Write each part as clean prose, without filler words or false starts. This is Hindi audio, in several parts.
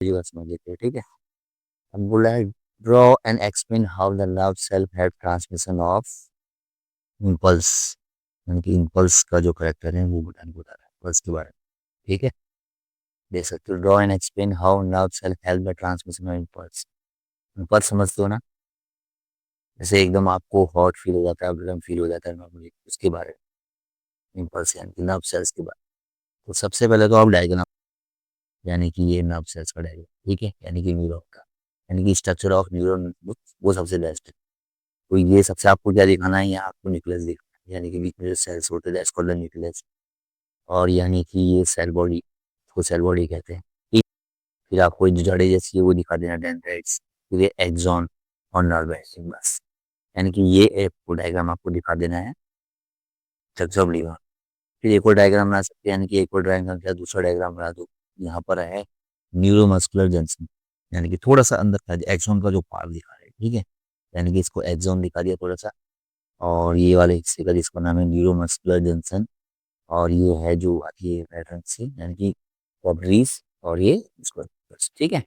ये बात समझ लेते हैं, ठीक है। अब बोला है draw and explain how the love self help transmission of impulse, यानी कि इम्पल्स का जो करेक्टर है वो बताने को बता रहा है इम्पल्स के बारे में, ठीक है। देख सकते हो, draw and explain how love self help the transmission of impulse. Impulse समझते हो ना, जैसे एकदम आपको हॉट फील हो जाता है, गर्म फील हो जाता है नॉर्मली, उसके बारे में इम्पल्स यानी कि नर्व सेल्स के बारे में। तो सबसे पहले तो आप डायग्राम, यानी कि ये नर्व सेल्स का डायग्राम, ठीक है, यानी कि न्यूरॉन का, यानी कि स्ट्रक्चर ऑफ न्यूरॉन, वो सबसे बेस्ट है। तो ये सबसे आपको क्या दिखाना है, यहाँ आपको न्यूक्लियस दिखाना है, यानी कि बीच में जो सेल्स होते हैं इसको न्यूक्लियस, और यानी कि ये सेल बॉडी, को सेल बॉडी कहते हैं, ठीक। फिर आपको जो जड़े जैसी है वो दिखा देना, डेंड्राइट्स, फिर ये एक्सॉन और नर्व एंडिंग, बस। यानी कि ये एक डायग्राम आपको दिखा देना है स्ट्रक्चर ऑफ लीवर। फिर एक और डायग्राम बना सकते हैं, यानी कि एक और डायग्राम क्या, दूसरा डायग्राम बना दो। यहाँ पर है न्यूरोमस्कुलर जंक्शन, यानी कि थोड़ा सा अंदर का एक्सॉन का जो पार्ट दिखा रहे हैं, ठीक है, यानी कि इसको एक्सॉन दिखा दिया थोड़ा सा, और ये वाले हिस्से का जिसका नाम है न्यूरोमस्कुलर जंक्शन, और ये है जो आती है पैटर्न से, यानी कि कॉर्डरीज, और ये इसको, बस, ठीक है।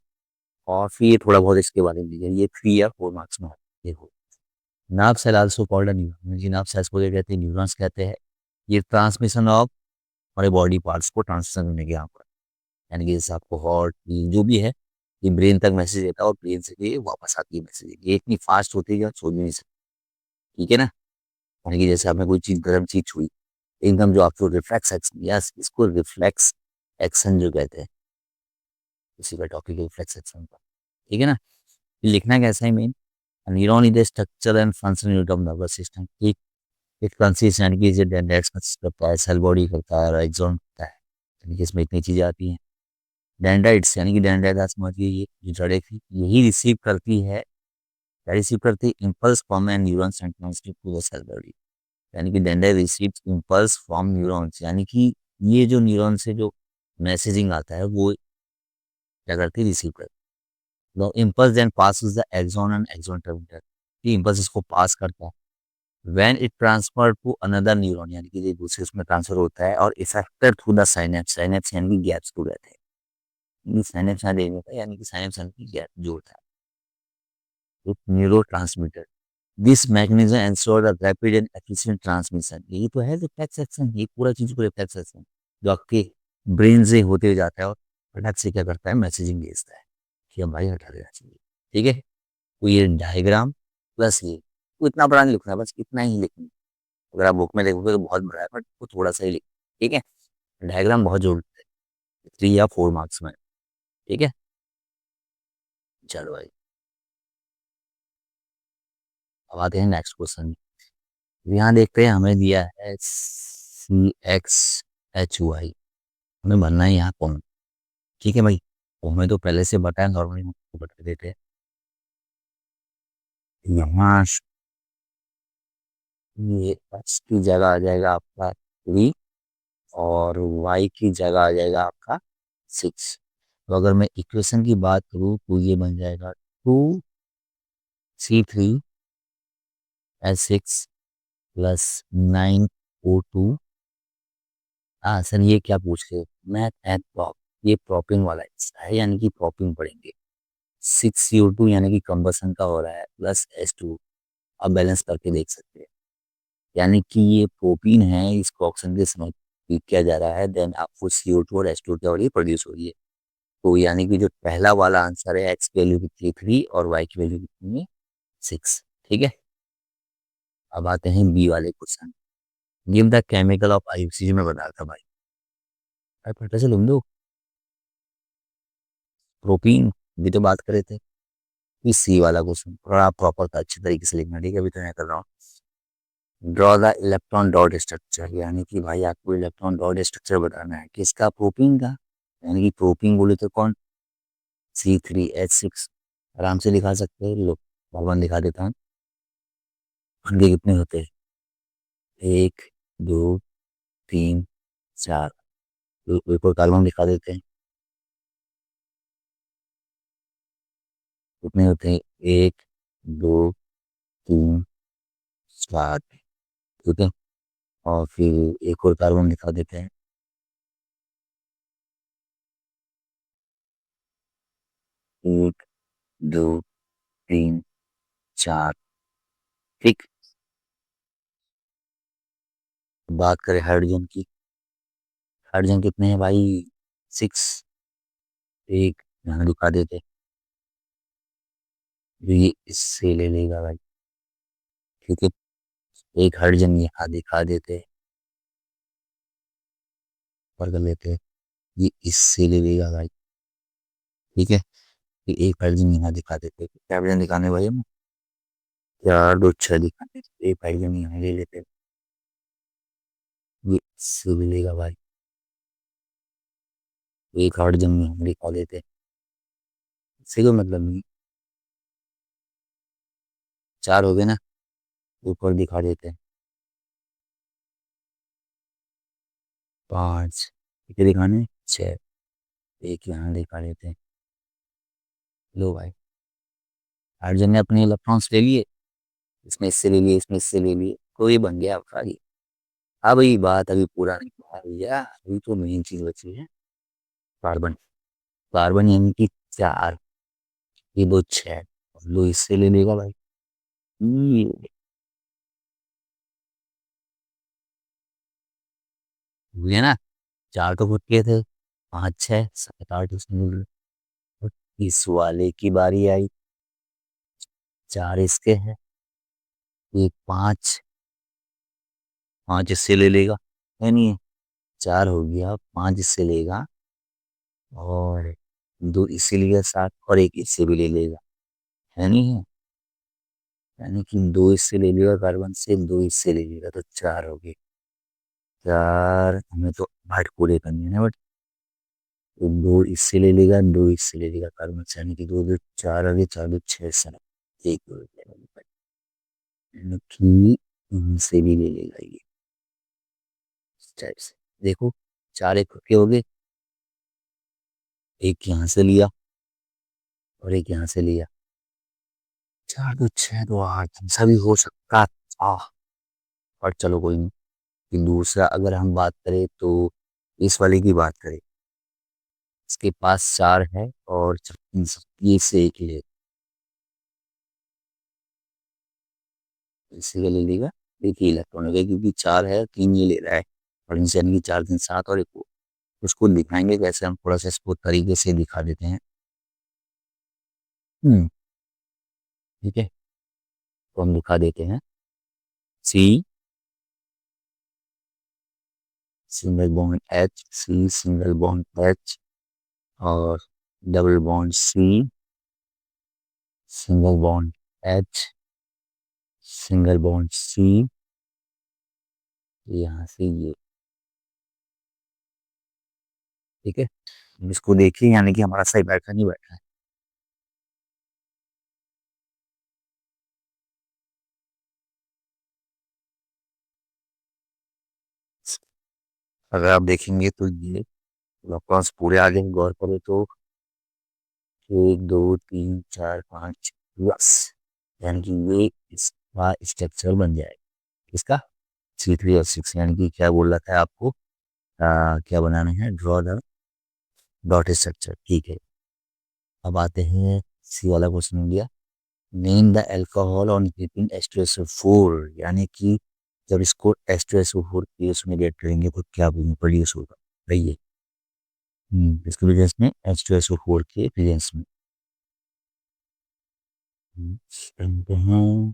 और फिर ये थोड़ा बहुत इसके बारे में लिखिए, ये 3 या 4 मार्क्स में है। देखो, nerve cell also called a neuron, जी नार्व सेल्स को क्या कहते हैं, न्यूरॉन्स कहते हैं। ये ट्रांसमिशन ऑफ हमारे बॉडी पार्ट्स को ट्रांसमिशन करने के यहाँ पर, यानी कि जैसे आपको हॉट जो भी है, ये ब्रेन तक मैसेज देता है और ब्रेन से ये वापस आती है मैसेज, ये इतनी फास्ट होती है कि आप सोच भी नहीं सकते, ठीक है ना। यानी कि जैसे आपने कोई चीज गर्म चीज छुई, एकदम जो आपको रिफ्लेक्स एक्शन, यस, इसको रिफ्लेक्स एक्शन जो कहते हैं, इसी का टॉपिक है रिफ्लेक्स एक्शन का, ठीक है ना। ये लिखना कैसा है main, neuron is the structure and function unit of nervous system, ठीक। इट कंसिस्ट, यानी कि ये डेंड्राइट्स कंसिस्ट करता है, सेल बॉडी करता है और एक्सॉन करता है, यानी कि इसमें इतनी चीजें आती हैं। डेंड्राइट्स, यानी कि डेंड्राइट आप समझिए, ये जो जड़ें थी यही रिसीव करती है, क्या रिसीव करती है, impulse from an neuron and transmit to the cell body, यानी कि dendrite receives impulse from neurons, यानी कि ये जो न्यूरॉन से जो मैसेजिंग आता है वो क्या करती है, रिसीव करती है। Impulse then passes the axon and axon terminal, ये इम्पल्स इसको पास करता है, when it transfer to another neuron, यानी कि ये दूसरे उसमें ट्रांसफर होता है, और effected through the synapse, synapse यानी कि गैप्स को कहते हैं, साइनेप्स यहाँ देखने का, यानी कि साइनेप्स यानी कि गैप जो होता है, neuro transmitter. This mechanism ensure the rapid and efficient transmission, यही तो है रिफ्लेक्स एक्शन, ये पूरा चीज को रिफ्लेक्स एक्शन जो आपके ब्रेन से होते हुए जाता है और फटक से क्या करता है, मैसेजिंग भेजता है कि हम भाई हटा देना चाहिए, ठीक है। तो ये डायग्राम प्लस ये, तो इतना बड़ा नहीं लिखना है, बस इतना ही लिखना है। अगर आप बुक में देखोगे तो बहुत बड़ा है, बट वो थोड़ा सा ही लिख, ठीक है। डायग्राम बहुत जरूरी है, 3 या 4 मार्क्स में, ठीक है। चलो भाई, अब आते हैं नेक्स्ट क्वेश्चन। यहाँ देखते हैं, हमें दिया है CXHY, हमें बनना है यहाँ कौन, ठीक है भाई। तो हमें तो पहले से बताया, नॉर्मली हम आपको बता देते हैं। यहाँ ये एक्स की जगह आ जाएगा आपका 3, और वाई की जगह आ जाएगा आपका 6। तो अगर मैं इक्वेशन की बात करूँ तो ये बन जाएगा 2C3H6 प्लस 9O2। हाँ सर, ये क्या पूछ रहे हो, मैथ एंड प्रॉप, ये प्रॉपिंग वाला हिस्सा है, यानी कि प्रॉपिंग पढ़ेंगे। 6CO2 यानी कि कंबसन का हो रहा है, प्लस H2, अब बैलेंस करके देख सकते हैं, यानी कि ये प्रोटीन है, इसको ऑक्सीजन के समय फीड किया जा रहा है, देन आपको CO2 और H2 क्या हो रही है, प्रोड्यूस हो रही है। तो यानी कि जो पहला वाला आंसर है, एक्स की वैल्यू कितनी है 3 और वाई की वैल्यू कितनी है 6, ठीक है। अब आते हैं बी वाले question. Give the chemical of Ayushi, में बता था भाई, भाई पता से लूम दो, प्रोटीन भी तो बात करे थे। फिर सी वाला क्वेश्चन थोड़ा प्रॉपर था, अच्छे तरीके से लिखना, ठीक है, अभी तो मैं कर रहा हूँ। Draw the electron dot structure, यानी कि भाई आपको इलेक्ट्रॉन डॉट स्ट्रक्चर बताना है किसका, प्रोटीन का, यानी कि प्रोटीन बोले तो कौन, C3H6, आराम से लिखा सकते हैं लोग, भगवान दिखा देता हूँ। उनके कितने होते हैं, 1 2 3 4, एक और कार्बन दिखा देते हैं, कितने होते हैं, 1 2 3 4, ठीक है। और फिर एक और कार्बन दिखा देते हैं, एक, दो, तीन, चार। ठीक। बात करें हाइड्रोजन की। हाइड्रोजन कितने हैं भाई? सिक्स। एक यहाँ दिखा देते, जो ये इससे ले लेगा भाई। ठीक है। एक हाइड्रोजन यहाँ दिखा देते, और कर लेते, ये इससे ले लेगा भाई। ठीक है। फिर एक हाइड्रोजन यहाँ दिखा देते, क्या हाइड्रोजन दिखाने भाई हम? चार दो छह दिखा देते, एक हाइड्रोजन यहाँ ले लेते, ये इससे मिलेगा भाई। एक हाइड्रोजन यहाँ दिखा देते, इससे कोई मतलब नहीं। चार हो गए ना, ऊपर दिखा देते हैं पांच। कितने दिखाने? छह। एक यहाँ दिखा देते हैं। लो भाई, हाइड्रोजन ने अपने इलेक्ट्रॉन्स ले लिए, इसमें इससे ले लिए, इसमें इससे ले लिए, तो ये बन गया आपका ये। अब ये बात अभी पूरा नहीं हुआ भैया, अभी तो मेन चीज बची है, कार्बन। कार्बन यानी कि चार, ये दो छह, और लो इससे ले लेगा भाई। ये हुए ना, चार तो फुट के थे, पाँच छह सात आठ उसमें मिल गए। और इस वाले की बारी आई, चार इसके हैं, एक पाँच, पाँच इससे ले लेगा, है नहीं? चार हो गया, पाँच इससे लेगा, और दो इससे लेगा सात, और एक इससे भी ले लेगा, है नहीं है? यानी कि दो इससे ले लेगा कार्बन से, दो इससे ले लेगा, तो चार हो गए। चार हमें तो भाट पूरे करने हैं ना, बट तो दो इससे ले लेगा, दो इससे ले लेगा कार्बन से, यानी कि दो दो चार आ गए, चार दो छह सात, एक दो यानी कि इनसे भी ले लेगा ये, इस टाइप से। देखो, चार एक के हो गए, एक यहाँ से लिया, और एक यहाँ से लिया, चार दो छह दो आठ, सभी हो सकता था। और चलो कोई नहीं। फिर दूसरा अगर हम बात करें तो, इस वाले की बात करें, इसके पास चार है, और ये से एक ले, इसी का ले लेगा। देखिए इलेक्ट्रॉन हो गया, क्योंकि चार है, तीन ये ले रहा है, और इनसे यानी कि चार तीन सात, और एक वो। उसको दिखाएंगे कैसे, हम थोड़ा सा इसको तरीके से दिखा देते हैं। हम्म। ठीक है, तो हम दिखा देते हैं। C, single bond H, C single bond H, और double bond C, single bond H, single bond C, यहाँ से ये। ठीक है, इसको देखिए, यानी कि हमारा सही बैठा नहीं बैठा है। अगर आप देखेंगे तो ये इलेक्ट्रॉन्स पूरे आ जाएंगे, गौर करो तो एक दो तीन चार पाँच, यस, यानी कि ये इसका स्ट्रक्चर बन जाएगा। इसका C3H6, यानी कि क्या बोल रहा था आपको, क्या बनाना है, ड्रॉ द डॉट स्ट्रक्चर। ठीक है, अब आते हैं सी वाला क्वेश्चन हो गया। Name the alcohol on heating H2SO4, यानी कि जब इसको H2SO4 केस में रिएक्ट करेंगे तो क्या प्रोड्यूस होगा भाई ये। इसके प्रेजेंस में, H2SO4 के प्रेजेंस में। जानते हैं,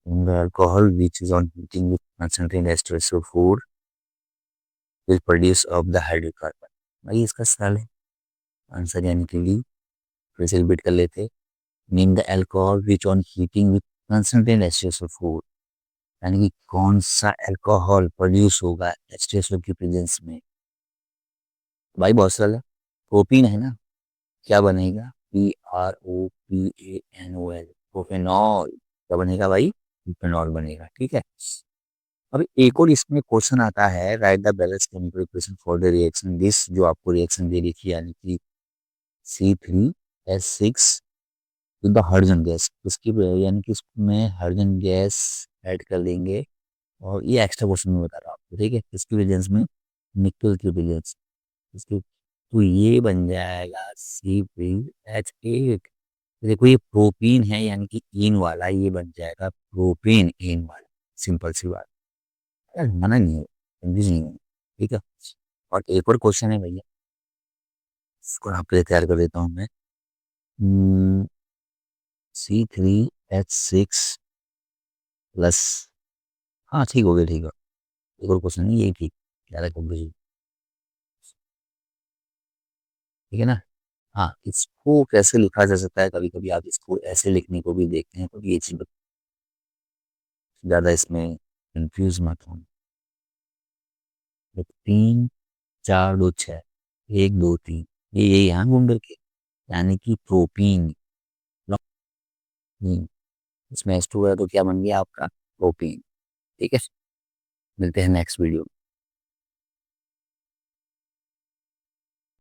in the alcohol which is on heating with concentrated H2SO4 will produce of the hydrocarbon। भाई इसका सवाल है, आंसर यानी कि डी। फिर से रिपीट कर लेते, name the alcohol which on heating with concentrated H2SO4, यानी कि कौन सा अल्कोहल प्रोड्यूस होगा H2SO की प्रेजेंस में। भाई बहुत सरल है, प्रोपीन है ना, क्या बनेगा, PROPANOL, प्रोपेनॉल। क्या बनेगा भाई? प्रोपेनॉल बनेगा। ठीक है। अब एक और इसमें क्वेश्चन आता है, right the balance chemical equation for the reaction this, जो आपको रिएक्शन दे रखी है, यानी कि C3H6 with the hydrogen gas, उसकी यानी कि इसमें हाइड्रोजन गैस ऐड कर देंगे, और ये एक्स्ट्रा क्वेश्चन में बता रहा हूँ आपको। ठीक है, इसकी प्रेजेंस में, निकल की प्रेजेंस, इसकी तो ये बन जाएगा C3H8। देखो ये प्रोपीन है यानी कि इन वाला, ये बन जाएगा प्रोपेन इन वाला। सिंपल सी बात। यार माना नहीं है, कंफ्यूज नहीं है। ठीक है। और एक और क्वेश्चन है भैया, इसको आपके लिए तैयार कर देता हूँ मैं। C3H6 प्लस, हाँ ठीक हो गया, ठीक है। एक और क्वेश्चन नहीं, यही ठीक, ज़्यादा कंफ्यूज। ठीक है ना। हाँ, इसको कैसे लिखा जा सकता है, कभी कभी आप इसको ऐसे लिखने को भी देखते हैं, तो ये चीज ज्यादा इसमें कंफ्यूज मत हो। तो 3 4 2 6, 1 2 3, ये यही यहाँ घूम करके, यानी कि प्रोपीन। इसमें H2 है तो क्या बन गया आपका, प्रोपीन। ठीक है। मिलते हैं नेक्स्ट वीडियो।